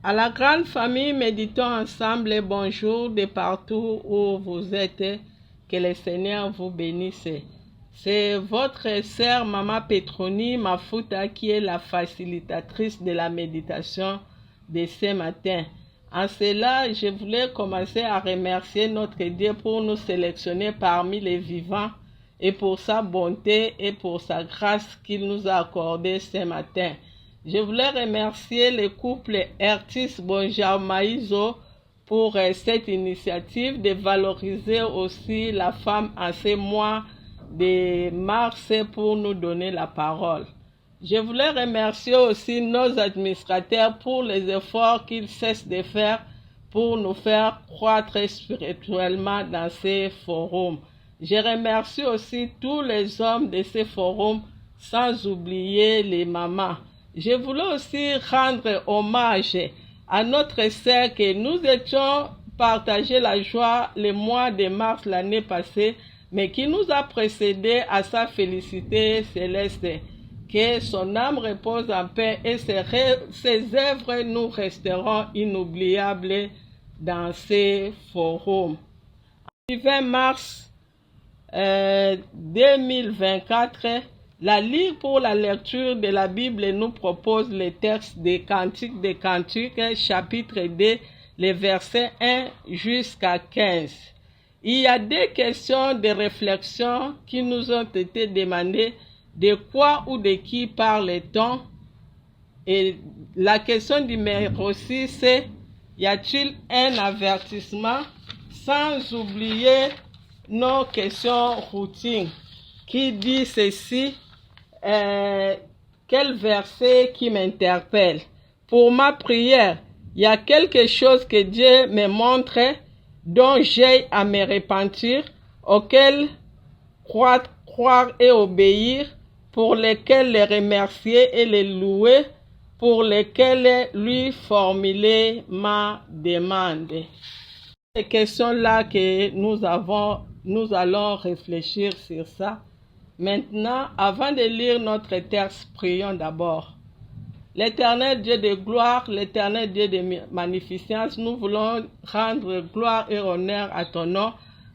À la grande famille, méditons ensemble et bonjour de partout où vous êtes. Que le Seigneur vous bénisse. C'est votre sœur Maman Petroni Mafuta qui est la facilitatrice de la méditation de ce matin. En cela, je voulais commencer à remercier notre Dieu pour nous sélectionner parmi les vivants et pour sa bonté et pour sa grâce qu'il nous a accordée ce matin. Je voulais remercier le couple Ertis Bonjar-Maïzo pour cette initiative de valoriser aussi la femme en ces mois de mars pour nous donner la parole. Je voulais remercier aussi nos administrateurs pour les efforts qu'ils cessent de faire pour nous faire croître spirituellement dans ces forums. Je remercie aussi tous les hommes de ces forums, sans oublier les mamans. Je voulais aussi rendre hommage à notre sœur que nous étions partagé la joie le mois de mars l'année passée, mais qui nous a précédé à sa félicité céleste. Que son âme repose en paix et ses œuvres nous resteront inoubliables dans ces forums. Le 20 mars 2024, la Ligue pour la lecture de la Bible nous propose le texte des Cantiques, chapitre 2, les versets 1 jusqu'à 15. Il y a des questions de réflexion qui nous ont été demandées. De quoi ou de qui parle-t-on? Et la question numéro 6, c'est: y a-t-il un avertissement? Sans oublier nos questions routines qui dit ceci: quel verset qui m'interpelle? Pour ma prière, il y a quelque chose que Dieu me montre dont j'ai à me repentir, auquel croire et obéir, pour lesquels les remercier et les louer, pour lesquels lui formuler ma demande. Ces questions-là que nous allons réfléchir sur ça. Maintenant, avant de lire notre texte, prions d'abord. L'Éternel Dieu de gloire, l'Éternel Dieu de magnificence, nous voulons rendre gloire et honneur à ton nom,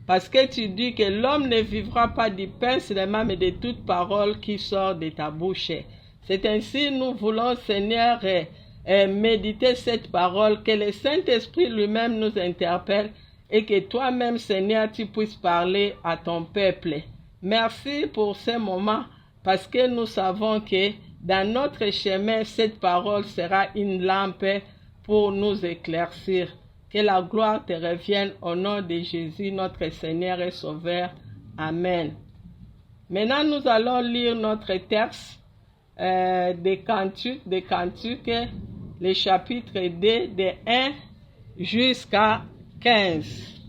parce que tu dis que l'homme ne vivra pas du pain seulement, mais de toute parole qui sort de ta bouche. C'est ainsi nous voulons, Seigneur, méditer cette parole, que le Saint-Esprit lui-même nous interpelle et que toi-même, Seigneur, tu puisses parler à ton peuple. Merci pour ce moment, parce que nous savons que dans notre chemin, cette parole sera une lampe pour nous éclaircir. Que la gloire te revienne au nom de Jésus, notre Seigneur et Sauveur. Amen. Maintenant, nous allons lire notre texte des Cantiques, le chapitre 2, de 1 jusqu'à 15.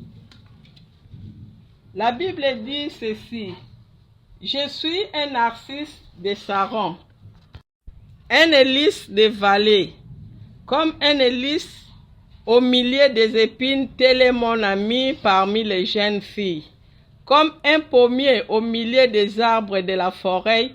La Bible dit ceci: je suis un narcisse de Saron, un hélice de vallée, comme un hélice au milieu des épines, tel est mon ami parmi les jeunes filles. Comme un pommier au milieu des arbres de la forêt,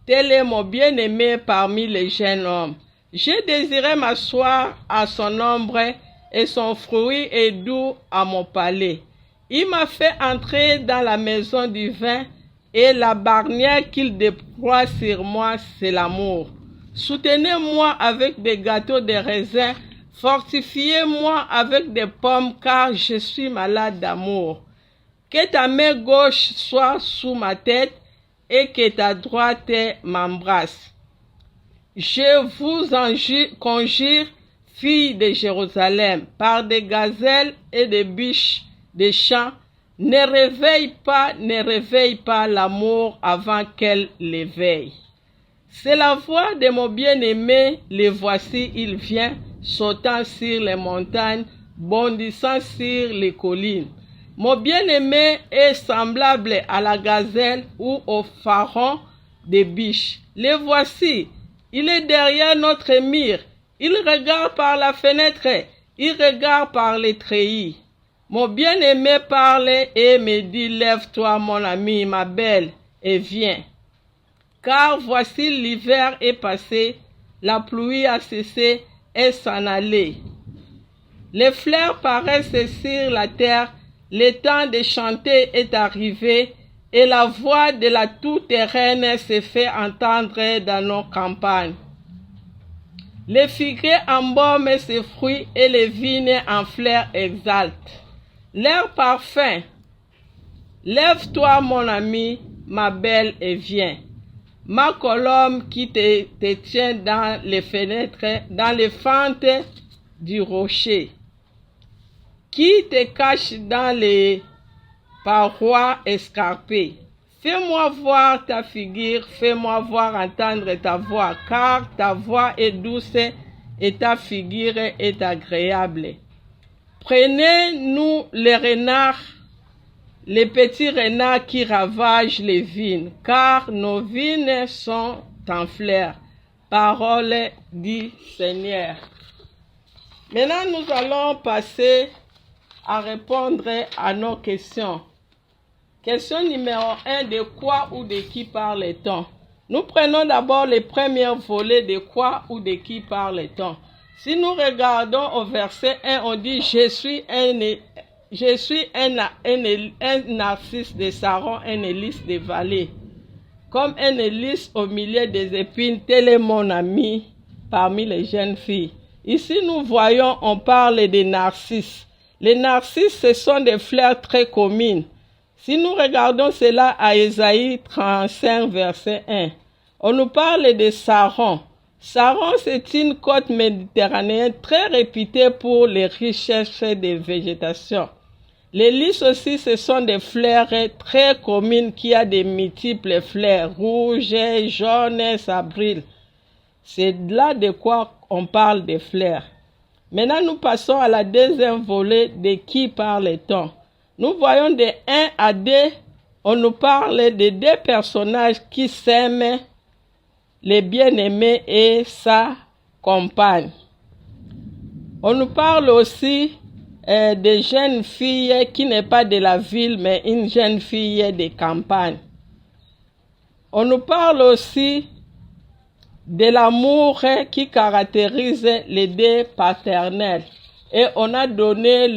tel est mon bien-aimé parmi les jeunes hommes. Je désirais m'asseoir à son ombre, et son fruit est doux à mon palais. Il m'a fait entrer dans la maison du vin, et la barnière qu'il déploie sur moi, c'est l'amour. Soutenez-moi avec des gâteaux de raisin, fortifiez-moi avec des pommes, car je suis malade d'amour. Que ta main gauche soit sous ma tête et que ta droite m'embrasse. Je vous conjure, filles de Jérusalem, par des gazelles et des biches des champs, ne réveille pas l'amour avant qu'elle l'éveille. C'est la voix de mon bien-aimé, le voici, il vient, sautant sur les montagnes, bondissant sur les collines. Mon bien-aimé est semblable à la gazelle ou au faron des biches. Le voici, il est derrière notre mur, il regarde par la fenêtre, il regarde par les treillis. Mon bien-aimé parle et me dit: lève-toi mon ami, ma belle, et viens. Car voici l'hiver est passé, la pluie a cessé et s'en allait. Les fleurs paraissent sur la terre, le temps de chanter est arrivé, et la voix de la tout-terraine se fait entendre dans nos campagnes. Les figuiers embaument ses fruits et les vignes en fleurs exaltent leur parfum. Lève-toi, mon ami, ma belle, et viens. Ma colombe qui te tient dans les fenêtres, dans les fentes du rocher, qui te cache dans les parois escarpées. Fais-moi voir ta figure, fais-moi voir entendre ta voix, car ta voix est douce et ta figure est agréable. Prenez-nous les renards, les petits renards qui ravagent les vignes, car nos vignes sont en fleurs. Parole du Seigneur. Maintenant, nous allons passer à répondre à nos questions. Question numéro 1, de quoi ou de qui parle-t-on? Nous prenons d'abord les premiers volets de quoi ou de qui parle-t-on. Si nous regardons au verset 1, on dit « Je suis un narcisse de Saron, un hélice de vallée. Comme un hélice au milieu des épines, tel est mon ami parmi les jeunes filles. » Ici, nous voyons, on parle des narcisses. Les narcisses, ce sont des fleurs très communes. Si nous regardons cela à Ésaïe 35, verset 1, on nous parle de Saron. Saron, c'est une côte méditerranéenne très réputée pour les richesses de végétation. Les lys aussi, ce sont des fleurs très communes qui ont de multiples fleurs, rouges, jaunes, sabriles. C'est là de quoi on parle des fleurs. Maintenant, nous passons à la deuxième volet de qui parle-t-on. Nous voyons de 1 à 2, on nous parle de deux personnages qui s'aiment, les bien-aimés et sa compagne. On nous parle aussi de jeunes filles qui n'est pas de la ville, mais une jeune fille de campagne. On nous parle aussi de l'amour qui caractérise les deux paternels. Et on a donné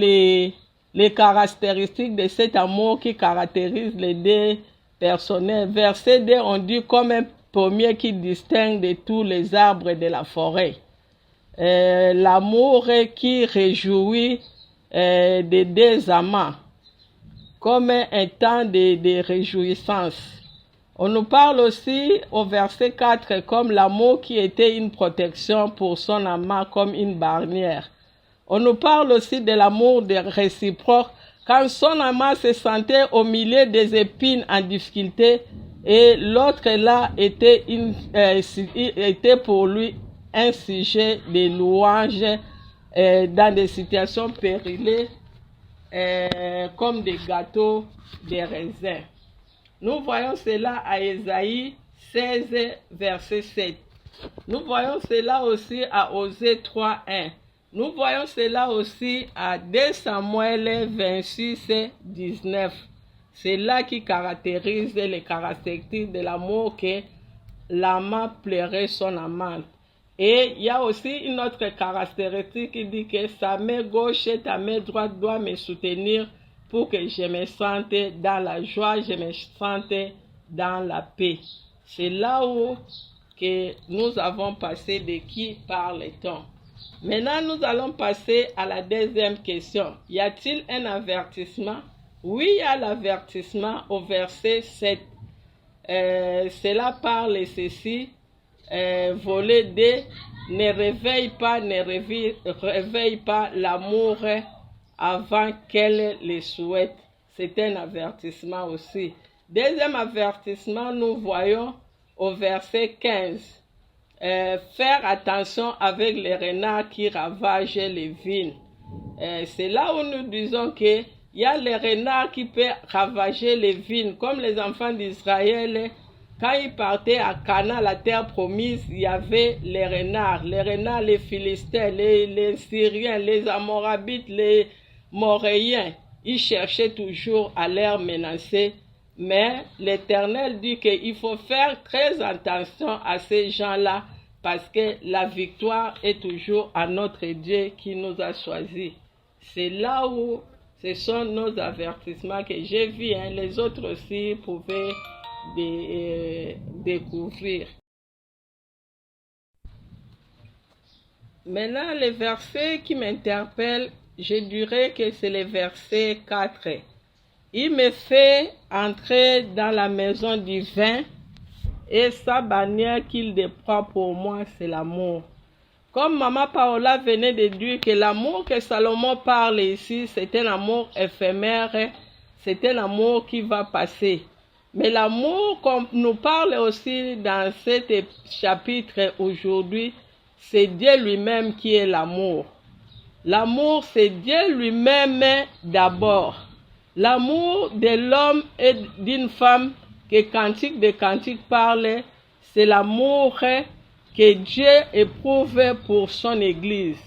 les caractéristiques de cet amour qui caractérise les deux personnels. Verset 2, on dit comme un pommier qui distingue de tous les arbres de la forêt. L'amour qui réjouit des deux amants, comme un temps de réjouissance. On nous parle aussi au verset 4 comme l'amour qui était une protection pour son amant, comme une barrière. On nous parle aussi de l'amour réciproque quand son amant se sentait au milieu des épines en difficulté et l'autre là était pour lui un sujet de louange dans des situations périlées comme des gâteaux de raisin. Nous voyons cela à Ésaïe 16, verset 7. Nous voyons cela aussi à Osée 3, 1. Nous voyons cela aussi à 2 Samuel 26, 19. C'est là qui caractérise les caractéristiques de l'amour que l'amant plairait son amante. Et il y a aussi une autre caractéristique qui dit que sa main gauche et ta main droite doivent me soutenir pour que je me sente dans la joie, je me sente dans la paix. C'est là où que nous avons passé de qui parle-t-on. Maintenant, nous allons passer à la deuxième question. Y a-t-il un avertissement? Oui, il y a l'avertissement au verset 7. Cela parle ceci, volet 2, ne réveille pas l'amour avant qu'elle le souhaite. C'est un avertissement aussi. Deuxième avertissement, nous voyons au verset 15. Faire attention avec les renards qui ravagent les vignes. C'est là où nous disons qu'il y a les renards qui peuvent ravager les vignes, comme les enfants d'Israël. Quand ils partaient à Canaan, la terre promise, il y avait les renards, les Philistins, les Syriens, les Amorabites, les Moréens. Ils cherchaient toujours à les menacer. Mais l'Éternel dit qu'il faut faire très attention à ces gens-là, parce que la victoire est toujours à notre Dieu qui nous a choisis. C'est là où ce sont nos avertissements que j'ai vus, les autres aussi pouvaient découvrir. Maintenant, les versets qui m'interpellent, je dirais que c'est le verset 4. Il me fait entrer dans la maison du vin et sa bannière qu'il déploie pour moi, c'est l'amour. Comme Maman Paola venait de dire que l'amour que Salomon parle ici, c'est un amour éphémère, c'est un amour qui va passer. Mais l'amour qu'on nous parle aussi dans cet chapitre aujourd'hui, c'est Dieu lui-même qui est l'amour. L'amour, c'est Dieu lui-même d'abord. L'amour de l'homme et d'une femme que Cantique des Cantiques parle, c'est l'amour que Dieu éprouve pour son Église.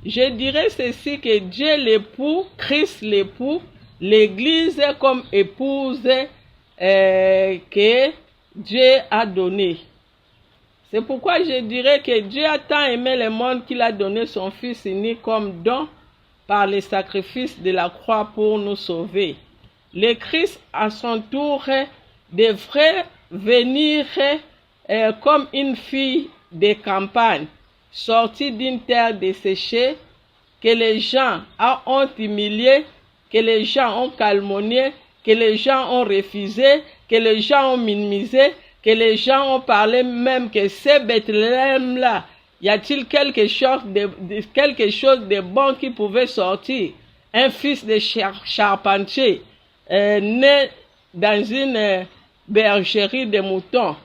Je dirais ceci, que Dieu l'époux, Christ l'époux, l'Église comme épouse que Dieu a donnée. C'est pourquoi je dirais que Dieu a tant aimé le monde qu'il a donné son Fils unique comme don par le sacrifice de la croix pour nous sauver. Le Christ, à son tour, devrait venir comme une fille de campagne, sortie d'une terre desséchée, que les gens ont humilié, que les gens ont calomnié, que les gens ont refusé, que les gens ont minimisé, que les gens ont parlé même que ce Bethléem-là, y a-t-il quelque chose de bon qui pouvait sortir? Un fils de charpentier, né dans une bergerie de moutons.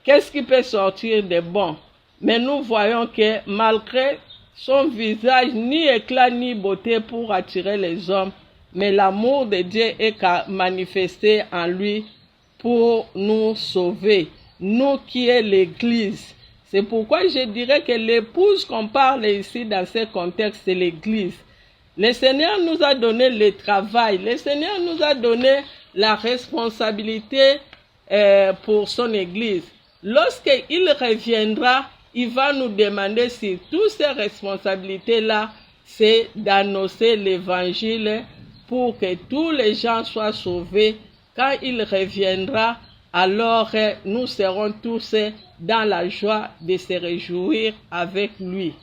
Qu'est-ce qui peut sortir de bon? Mais nous voyons que malgré son visage, ni éclat ni beauté pour attirer les hommes, mais l'amour de Dieu est manifesté en lui pour nous sauver, nous qui est l'Église. C'est pourquoi je dirais que l'épouse qu'on parle ici dans ce contexte, c'est l'Église. Le Seigneur nous a donné le travail, le Seigneur nous a donné la responsabilité pour son Église. Lorsqu'il reviendra, il va nous demander si toutes ces responsabilités-là, c'est d'annoncer l'Évangile pour que tous les gens soient sauvés. Quand il reviendra, alors nous serons tous dans la joie de se réjouir avec lui.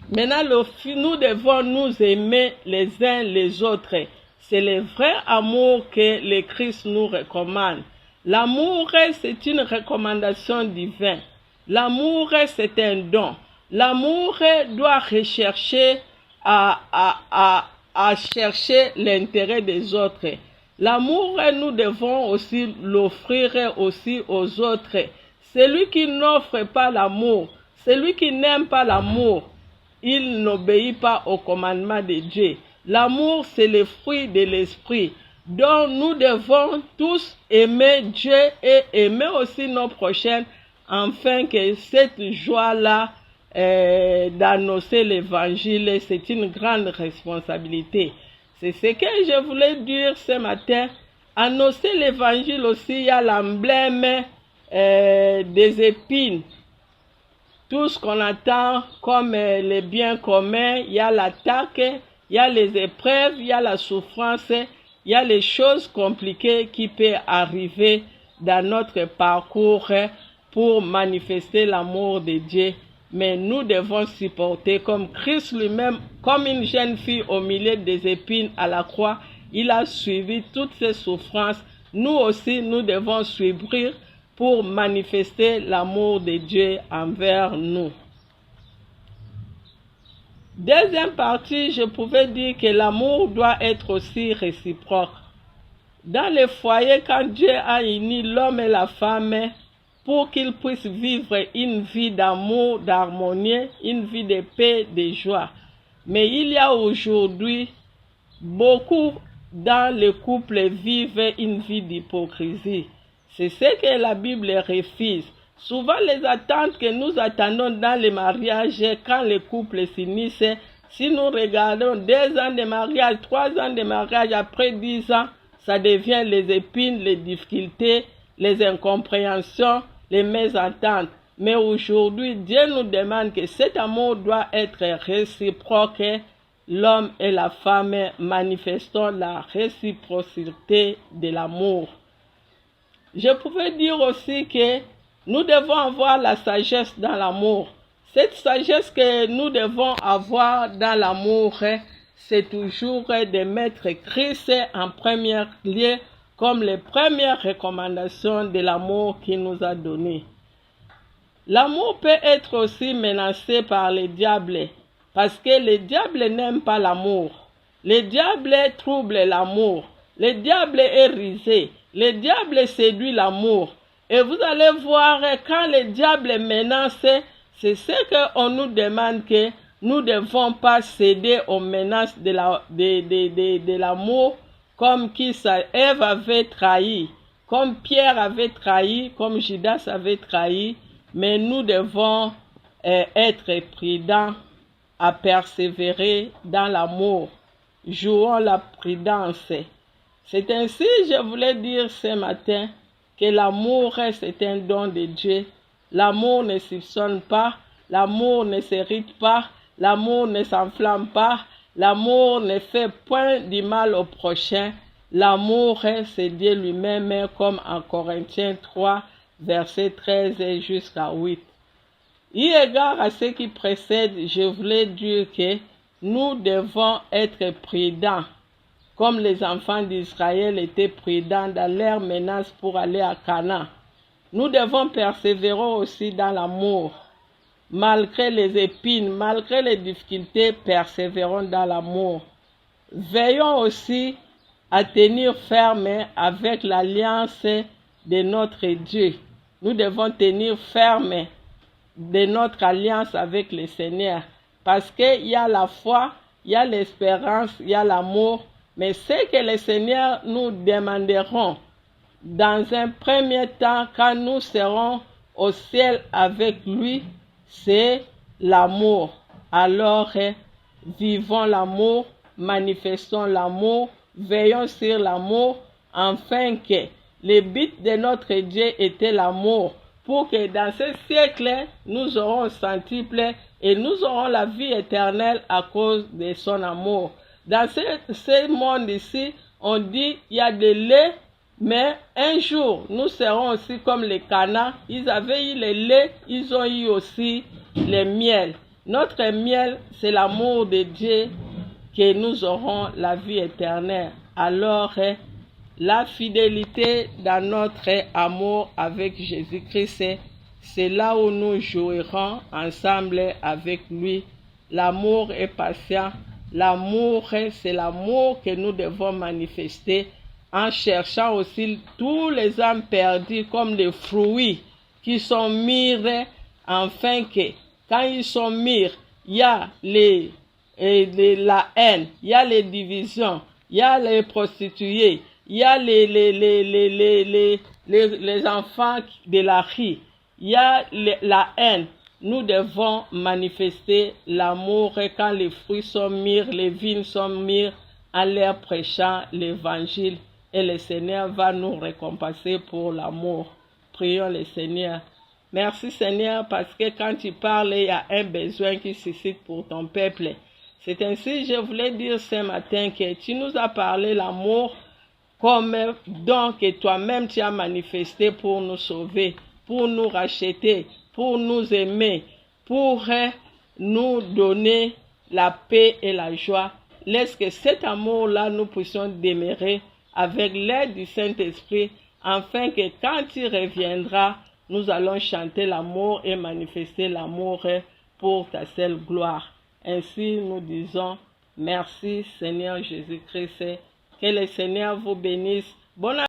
Maintenant, nous devons nous aimer les uns les autres. C'est le vrai amour que le Christ nous recommande. L'amour, c'est une recommandation divine. L'amour, c'est un don. L'amour doit rechercher à chercher l'intérêt des autres. L'amour, nous devons aussi l'offrir aussi aux autres. Celui qui n'offre pas l'amour, celui qui n'aime pas l'amour, il n'obéit pas au commandement de Dieu. L'amour, c'est le fruit de l'esprit. Donc, nous devons tous aimer Dieu et aimer aussi nos prochains, afin que cette joie-là d'annoncer l'évangile, c'est une grande responsabilité. C'est ce que je voulais dire ce matin. Annoncer l'évangile aussi, il y a l'emblème des épines. Tout ce qu'on attend comme les biens communs, il y a l'attaque, il y a les épreuves, il y a la souffrance, il y a les choses compliquées qui peuvent arriver dans notre parcours pour manifester l'amour de Dieu. Mais nous devons supporter comme Christ lui-même, comme une jeune fille au milieu des épines à la croix. Il a suivi toutes ces souffrances. Nous aussi, nous devons suivre pour manifester l'amour de Dieu envers nous. Deuxième partie, je pouvais dire que l'amour doit être aussi réciproque. Dans les foyers, quand Dieu a uni l'homme et la femme, pour qu'ils puissent vivre une vie d'amour, d'harmonie, une vie de paix, de joie. Mais il y a aujourd'hui beaucoup dans les couples vivent une vie d'hypocrisie. C'est ce que la Bible refuse. Souvent les attentes que nous attendons dans les mariages, quand les couples s'unissent, si nous regardons 2 ans de mariage, 3 ans de mariage, après 10 ans, ça devient les épines, les difficultés, les incompréhensions, les mésententes. Mais aujourd'hui, Dieu nous demande que cet amour doit être réciproque. L'homme et la femme manifestant la réciprocité de l'amour. Je pouvais dire aussi que nous devons avoir la sagesse dans l'amour. Cette sagesse que nous devons avoir dans l'amour, c'est toujours de mettre Christ en premier lieu comme les premières recommandations de l'amour qu'il nous a donné. L'amour peut être aussi menacé par le diable, parce que le diable n'aime pas l'amour. Le diable trouble l'amour. Le diable est rusé. Le diable séduit l'amour. Et vous allez voir, quand le diable menace, c'est ce qu'on nous demande, que nous ne devons pas céder aux menaces de l'amour, comme Ève avait trahi, comme Pierre avait trahi, comme Judas avait trahi. Mais nous devons être prudents à persévérer dans l'amour. Jouons la prudence. C'est ainsi, je voulais dire ce matin, que l'amour, c'est un don de Dieu. L'amour ne soupçonne pas, l'amour ne s'irrite pas, l'amour ne s'enflamme pas, l'amour ne fait point du mal au prochain. L'amour, c'est Dieu lui-même, comme en Corinthiens 3, verset 13 jusqu'à 8. Eu égard à ce qui précède, je voulais dire que nous devons être prudents, comme les enfants d'Israël étaient prudents dans leur menace pour aller à Canaan. Nous devons persévérer aussi dans l'amour. Malgré les épines, malgré les difficultés, persévérons dans l'amour. Veillons aussi à tenir ferme avec l'alliance de notre Dieu. Nous devons tenir ferme de notre alliance avec le Seigneur, parce qu'il y a la foi, il y a l'espérance, il y a l'amour, mais ce que le Seigneur nous demanderont dans un premier temps, quand nous serons au ciel avec lui, c'est l'amour. Alors, vivons l'amour, manifestons l'amour, veillons sur l'amour, afin que le but de notre Dieu était l'amour, pour que dans ce siècle, nous aurons centuple et nous aurons la vie éternelle à cause de son amour. Dans ce monde ici, on dit il y a de lait, mais un jour, nous serons aussi comme les Canaan. Ils avaient eu le lait, ils ont eu aussi le miel. Notre miel, c'est l'amour de Dieu, que nous aurons la vie éternelle. Alors, la fidélité dans notre amour avec Jésus-Christ, c'est là où nous jouerons ensemble avec lui. L'amour est patient. L'amour, c'est l'amour que nous devons manifester en cherchant aussi tous les âmes perdues comme des fruits qui sont mûrs, afin que quand ils sont mûrs, il y a la haine, il y a les divisions, il y a les prostituées, il y a les enfants de la rue, il y a la haine. Nous devons manifester l'amour quand les fruits sont mûrs, les vignes sont mûres, en leur prêchant l'évangile. Et le Seigneur va nous récompenser pour l'amour. Prions le Seigneur. Merci Seigneur, parce que quand tu parles, il y a un besoin qui suscite pour ton peuple. C'est ainsi, je voulais dire ce matin que tu nous as parlé l'amour comme don que toi-même tu as manifesté pour nous sauver, pour nous racheter, pour nous aimer, pour nous donner la paix et la joie. Laisse que cet amour-là, nous puissions demeurer avec l'aide du Saint-Esprit, afin que quand tu reviendras, nous allons chanter l'amour et manifester l'amour pour ta seule gloire. Ainsi, nous disons merci Seigneur Jésus-Christ. Que le Seigneur vous bénisse. Bonne